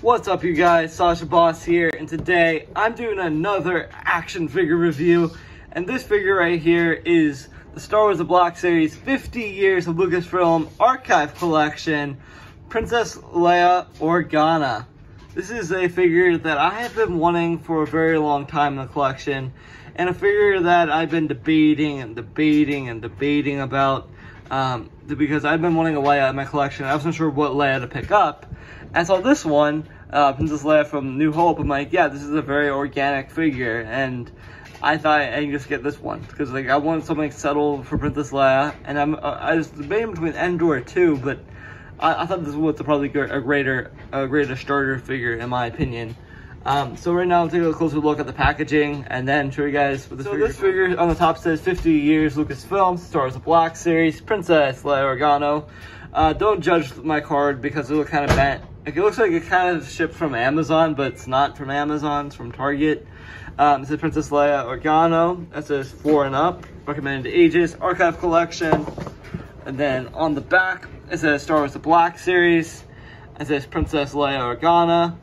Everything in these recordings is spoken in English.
What's up, you guys? Sasha Boss here, and today I'm doing another action figure review. And this figure right here is the Star Wars: The Black Series 50 Years of Lucasfilm Archive Collection, Princess Leia Organa. This is a figure that I have been wanting for a very long time in the collection, and a figure that I've been debating about, because I've been wanting a Leia in my collection. I wasn't sure what Leia to pick up. And so this one, Princess Leia from New Hope, I'm like, yeah, this is a very organic figure, and I thought I could just get this one because like I want something settled for Princess Leia, and I was debating between Endor too, but I thought this was probably a greater starter figure in my opinion. So right now, I'll take a closer look at the packaging and then show you guys what this figure. This figure on the top says 50 Years Lucasfilm, Star Wars: The Black Series, Princess Leia Organa. Don't judge my card because it looks kind of bent. Like, it looks like it kind of shipped from Amazon, but it's not from Amazon, it's from Target. It says Princess Leia Organa. That says 4 and up, recommended ages, archive collection. And then on the back, it says Star Wars: The Black Series. It says Princess Leia Organa.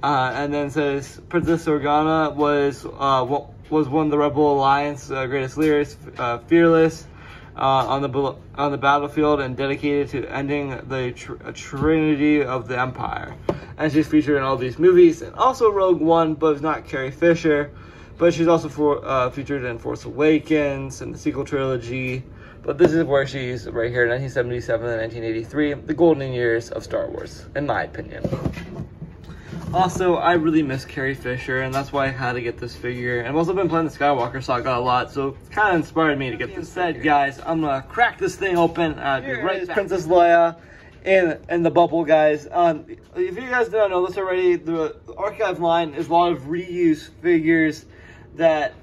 And then it says Princess Organa was one of the Rebel Alliance greatest leaders, fearless on the battlefield and dedicated to ending the trinity of the Empire. And she's featured in all these movies and also Rogue One, but it's not Carrie Fisher. But she's also featured in Force Awakens and the sequel trilogy. But this is where she's right here, 1977 and 1983, the golden years of Star Wars, in my opinion. Also, I really miss Carrie Fisher, and that's why I had to get this figure. And I've also been playing the Skywalker saga a lot, so it kind of inspired me to get this figure. Guys, I'm gonna crack this thing open. Right, Princess Leia in the bubble, guys. If you guys don't know this already, the archive line is a lot of reused figures that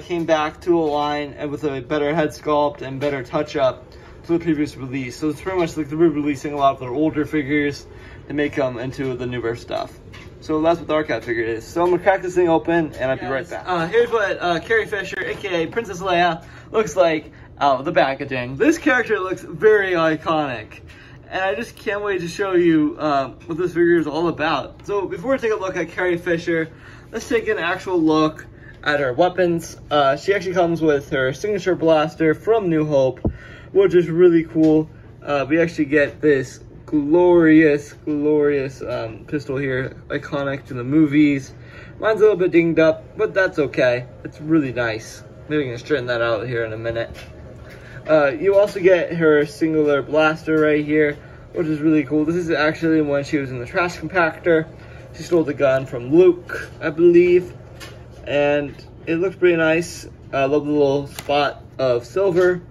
came back to a line and with a better head sculpt and better touch-up to the previous release. So it's pretty much like they're re-releasing a lot of their older figures to make them into the newer stuff. So that's what the archive figure is. So I'm gonna crack this thing open and I'll be right back. Here's what Carrie Fisher, aka Princess Leia, looks like out of the packaging. This character looks very iconic, and I just can't wait to show you what this figure is all about. So before we take a look at Carrie Fisher, let's take an actual look at her weapons. She actually comes with her signature blaster from New Hope, which is really cool. We actually get this glorious pistol here, iconic to the movies. Mine's a little bit dinged up, but that's okay. It's really nice. Maybe we can straighten that out here in a minute. You also get her singular blaster right here, which is really cool. This is actually when she was in the trash compactor. She stole the gun from Luke, I believe, and it looks pretty nice. I love the little spot of silver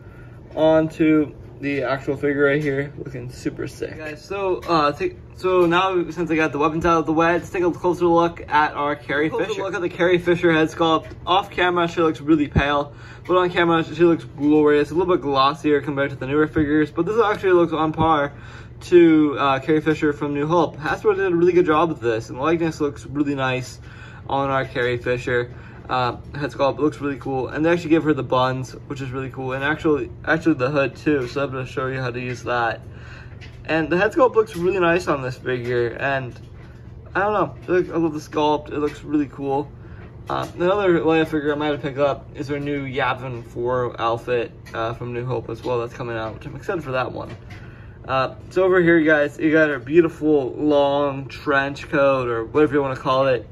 onto the actual figure right here, looking super sick. Okay, guys, so now since I got the weapons out of the way, let's take a closer look at our Carrie Fisher. Look at the Carrie Fisher head sculpt. Off camera, she looks really pale, but on camera, she looks glorious. A little bit glossier compared to the newer figures, but this actually looks on par to Carrie Fisher from New Hope. Hasbro did a really good job with this, and the likeness looks really nice on our Carrie Fisher. Head sculpt looks really cool, and they actually give her the buns, which is really cool, and actually the hood too, so I'm going to show you how to use that. And the head sculpt looks really nice on this figure, and I don't know, I love the sculpt, it looks really cool. Another Leia figure I might have picked up is her new Yavin 4 outfit from New Hope as well, that's coming out, which I'm excited for that one. So over here, guys, you got her beautiful long trench coat, or whatever you want to call it.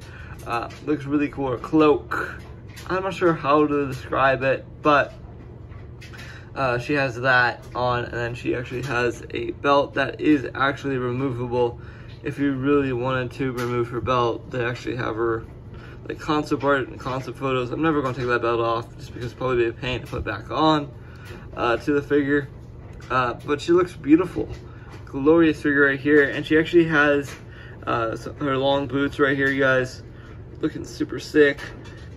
Looks really cool. Her cloak, I'm not sure how to describe it, but she has that on, and then she actually has a belt that is actually removable. If you really wanted to remove her belt, they actually have her like concept art and concept photos. I'm never going to take that belt off just because it's probably be a pain to put back on to the figure, but she looks beautiful. Glorious figure right here, and she actually has her long boots right here, guys. Looking super sick.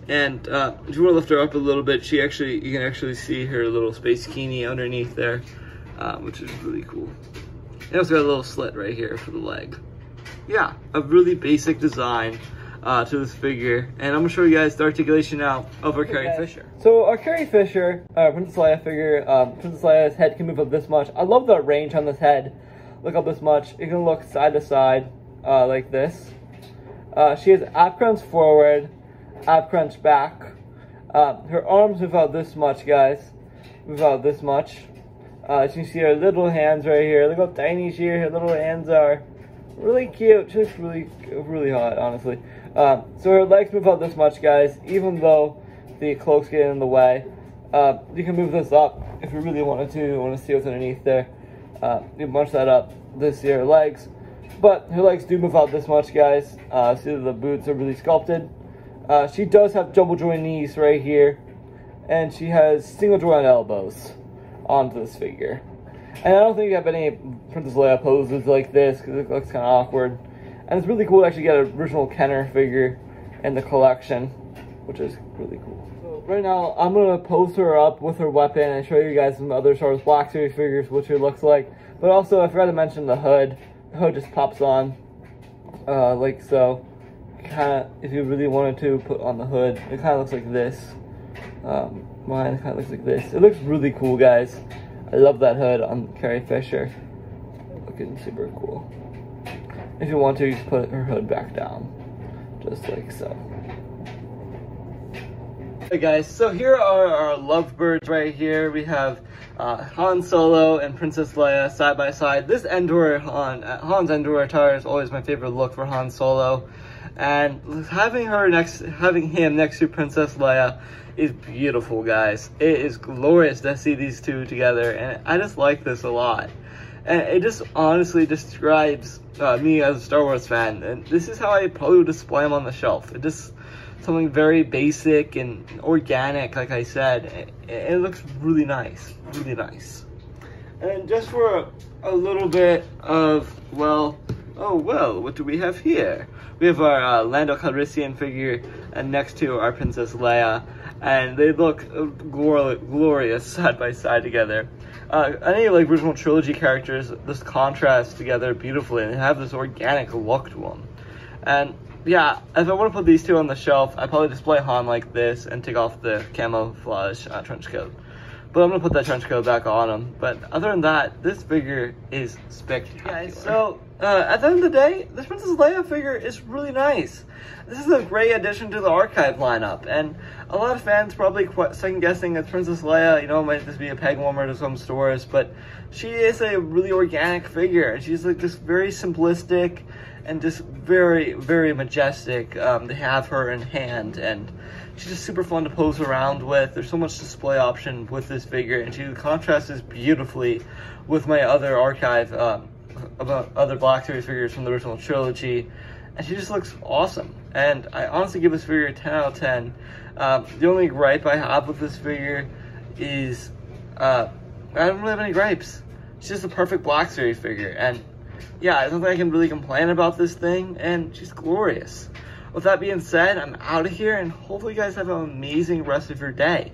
And if you want to lift her up a little bit, you can actually see her little space bikini underneath there, which is really cool. And also got a little slit right here for the leg. Yeah, a really basic design to this figure, and I'm gonna show you guys the articulation now of our Carrie Fisher. So our Carrie Fisher, Princess Leia figure, Princess Leia's head can move up this much. I love the range on this head. Look up this much. It can look side to side. like this. She has ab crunch forward, ab crunch back. Her arms move out this much, guys. Move out this much. You can see her little hands right here. Look how tiny her little hands are. Really cute. She looks really hot, honestly. So her legs move out this much, guys, even though the cloaks get in the way. You can move this up if you really wanted to. You want to see what's underneath there. You can bunch that up. This here, her legs. But her legs do move out this much, guys. See the boots are really sculpted. She does have double joint knees right here. And she has single joint elbows onto this figure. And I don't think you have any Princess Leia poses like this because it looks kind of awkward. And it's really cool to actually get an original Kenner figure in the collection, which is really cool. So right now, I'm going to pose her up with her weapon and show you guys some other Star Wars Black Series figures, what she looks like. But also, I forgot to mention the hood. The hood just pops on, like so. Kind of, if you really wanted to put on the hood, it kind of looks like this. Mine kind of looks like this. It looks really cool, guys. I love that hood on Carrie Fisher. Looking super cool. If you want to, you just put her hood back down. Just like so. Hey guys, so here are our lovebirds right here. We have Han Solo and Princess Leia side by side. This Han's Endor attire is always my favorite look for Han Solo. And having him next to Princess Leia is beautiful, guys. It is glorious to see these two together, and I just like this a lot. And it just honestly describes me as a Star Wars fan, and this is how I probably would display them on the shelf. It just something very basic and organic, like I said. It looks really nice, really nice. And just for a little bit of, well, what do we have here? We have our Lando Calrissian figure next to our Princess Leia, and they look glorious side by side together. Any like original trilogy characters just contrast together beautifully and have this organic look to them. And yeah, if I want to put these two on the shelf, I'd probably display Han like this and take off the camouflage trench coat. But I'm going to put that trench coat back on him. But other than that, this figure is spectacular. Yeah, so, at the end of the day, this Princess Leia figure is really nice. This is a great addition to the archive lineup. And a lot of fans probably second guessing that Princess Leia, you know, might just be a peg warmer to some stores. But she is a really organic figure. And she's like just very simplistic and just very, very majestic to have her in hand. And she's just super fun to pose around with. There's so much display option with this figure, and she contrasts this beautifully with my other archive, other Black Series figures from the original trilogy, and she just looks awesome. And I honestly give this figure a 10 out of 10. The only gripe I have with this figure is I don't really have any gripes. She's just a perfect Black Series figure, and yeah, I don't think I can really complain about this thing, and she's glorious. With that being said, I'm out of here, and hopefully you guys have an amazing rest of your day.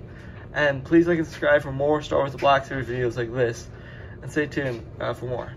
And please like and subscribe for more Star Wars The Black Series videos like this, and stay tuned for more.